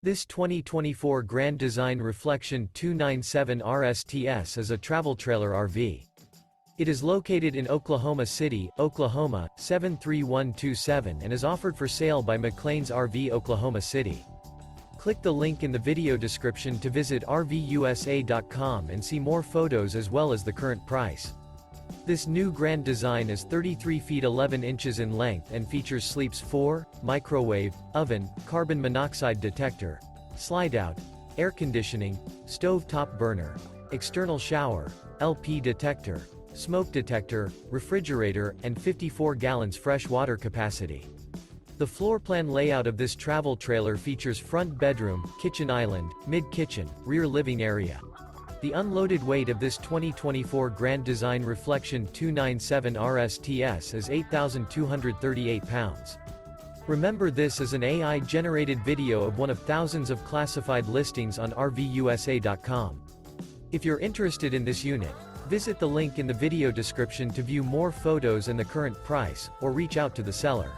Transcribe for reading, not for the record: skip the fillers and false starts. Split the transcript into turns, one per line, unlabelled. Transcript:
This 2024 Grand Design Reflection 297 RSTS is a travel trailer RV. It is located in Oklahoma City, Oklahoma, 73127 and is offered for sale by McClain's RV Oklahoma City. Click the link in the video description to visit RVUSA.com and see more photos as well as the current price. This new Grand Design is 33 feet 11 inches in length and features sleeps 4, microwave, oven, carbon monoxide detector, slide-out, air conditioning, stove top burner, external shower, LP detector, smoke detector, refrigerator, and 54 gallons fresh water capacity. The floor plan layout of this travel trailer features front bedroom, kitchen island, mid-kitchen, rear living area. The unloaded weight of this 2024 Grand Design Reflection 297 RSTS is 8,238 pounds. Remember, this is an AI-generated video of one of thousands of classified listings on RVUSA.com. If you're interested in this unit, visit the link in the video description to view more photos and the current price, or reach out to the seller.